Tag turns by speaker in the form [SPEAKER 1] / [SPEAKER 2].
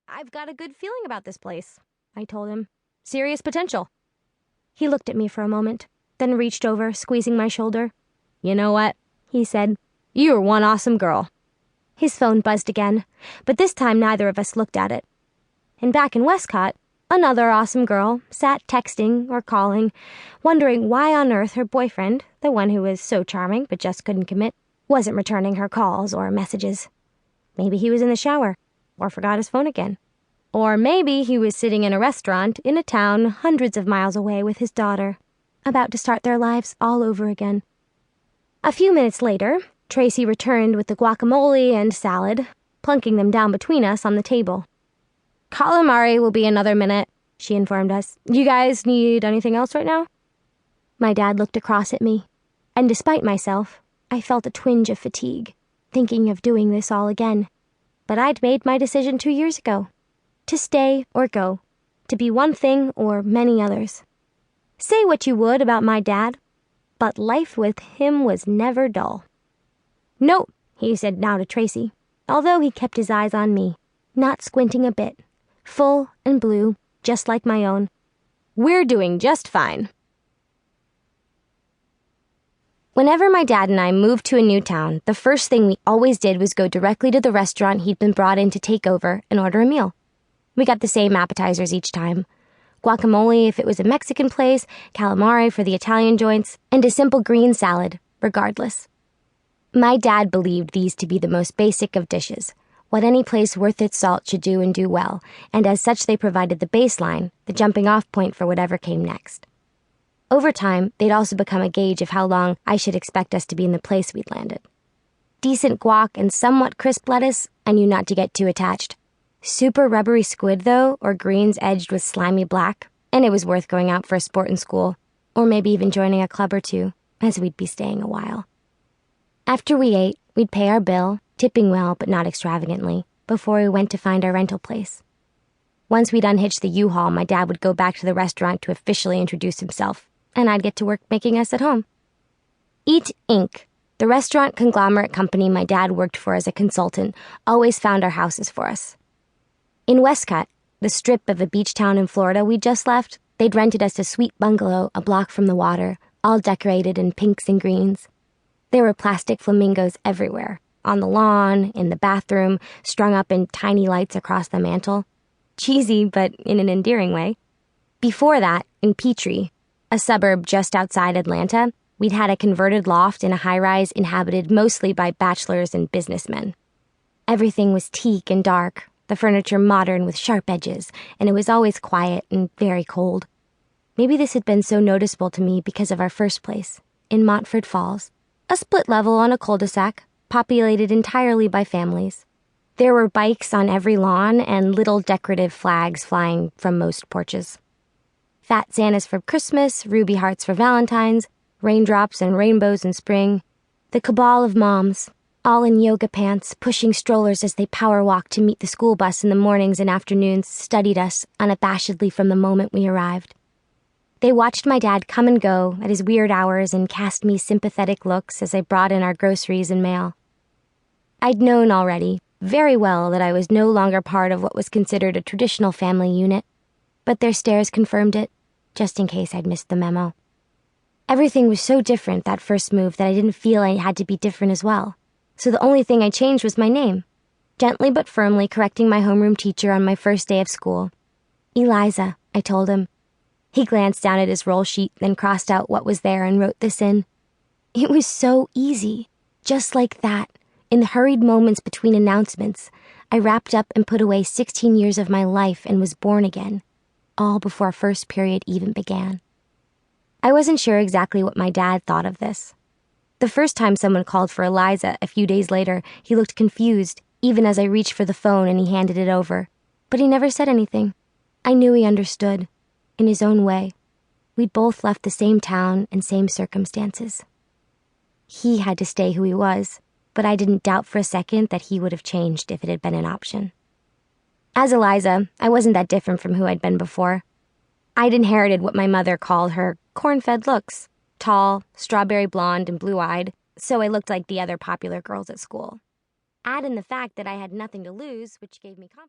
[SPEAKER 1] I've got a good feeling about this place, I told him. Serious potential. He looked at me for a moment, then reached over, squeezing my shoulder. You know what? He said. You're one awesome girl. His phone buzzed again, but this time neither of us looked at it. And back in Westcott, another awesome girl sat texting or calling, wondering why on earth her boyfriend, the one who was so charming but just couldn't commit, wasn't returning her calls or messages. Maybe he was in the shower, or forgot his phone again. Or maybe he was sitting in a restaurant in a town hundreds of miles away with his daughter, about to start their lives all over again. A few minutes later, Tracy returned with the guacamole and salad, plunking them down between us on the table. Calamari will be another minute, she informed us. You guys need anything else right now? My dad looked across at me, and despite myself, I felt a twinge of fatigue, thinking of doing this all again. But I'd made my decision 2 years ago. To stay or go. To be one thing or many others. Say what you would about my dad, but life with him was never dull. No, he said now to Tracy, although he kept his eyes on me, not squinting a bit, full and blue, just like my own. We're doing just fine. Whenever my dad and I moved to a new town, the first thing we always did was go directly to the restaurant he'd been brought in to take over and order a meal. We got the same appetizers each time. Guacamole if it was a Mexican place, calamari for the Italian joints, and a simple green salad, regardless. My dad believed these to be the most basic of dishes, what any place worth its salt should do and do well, and as such they provided the baseline, the jumping-off point for whatever came next. Over time, they'd also become a gauge of how long I should expect us to be in the place we'd landed. Decent guac and somewhat crisp lettuce, I knew not to get too attached. Super rubbery squid, though, or greens edged with slimy black, and it was worth going out for a sport in school, or maybe even joining a club or two, as we'd be staying a while. After we ate, we'd pay our bill, tipping well but not extravagantly, before we went to find our rental place. Once we'd unhitched the U-Haul, my dad would go back to the restaurant to officially introduce himself, and I'd get to work making us at home. Eat Inc., the restaurant conglomerate company my dad worked for as a consultant, always found our houses for us. In Westcott, the strip of a beach town in Florida we just left, they'd rented us a sweet bungalow a block from the water, all decorated in pinks and greens. There were plastic flamingos everywhere, on the lawn, in the bathroom, strung up in tiny lights across the mantel. Cheesy, but in an endearing way. Before that, in Petrie, a suburb just outside Atlanta, we'd had a converted loft in a high-rise inhabited mostly by bachelors and businessmen. Everything was teak and dark, the furniture modern with sharp edges, and it was always quiet and very cold. Maybe this had been so noticeable to me because of our first place, in Montford Falls, a split level on a cul-de-sac, populated entirely by families. There were bikes on every lawn and little decorative flags flying from most porches. Fat Santas for Christmas, ruby hearts for Valentine's, raindrops and rainbows in spring. The cabal of moms, all in yoga pants, pushing strollers as they power walked to meet the school bus in the mornings and afternoons, studied us unabashedly from the moment we arrived. They watched my dad come and go at his weird hours and cast me sympathetic looks as I brought in our groceries and mail. I'd known already, very well, that I was no longer part of what was considered a traditional family unit, but their stares confirmed it, just in case I'd missed the memo. Everything was so different that first move that I didn't feel I had to be different as well. So the only thing I changed was my name, gently but firmly correcting my homeroom teacher on my first day of school. Eliza, I told him. He glanced down at his roll sheet, then crossed out what was there and wrote this in. It was so easy, just like that. In the hurried moments between announcements, I wrapped up and put away 16 years of my life and was born again, all before first period even began. I wasn't sure exactly what my dad thought of this. The first time someone called for Eliza a few days later, he looked confused, even as I reached for the phone and he handed it over. But he never said anything. I knew he understood, in his own way. We'd both left the same town and same circumstances. He had to stay who he was, but I didn't doubt for a second that he would have changed if it had been an option. As Eliza, I wasn't that different from who I'd been before. I'd inherited what my mother called her corn-fed looks. Tall, strawberry blonde, and blue-eyed, so I looked like the other popular girls at school. Add in the fact that I had nothing to lose, which gave me confidence.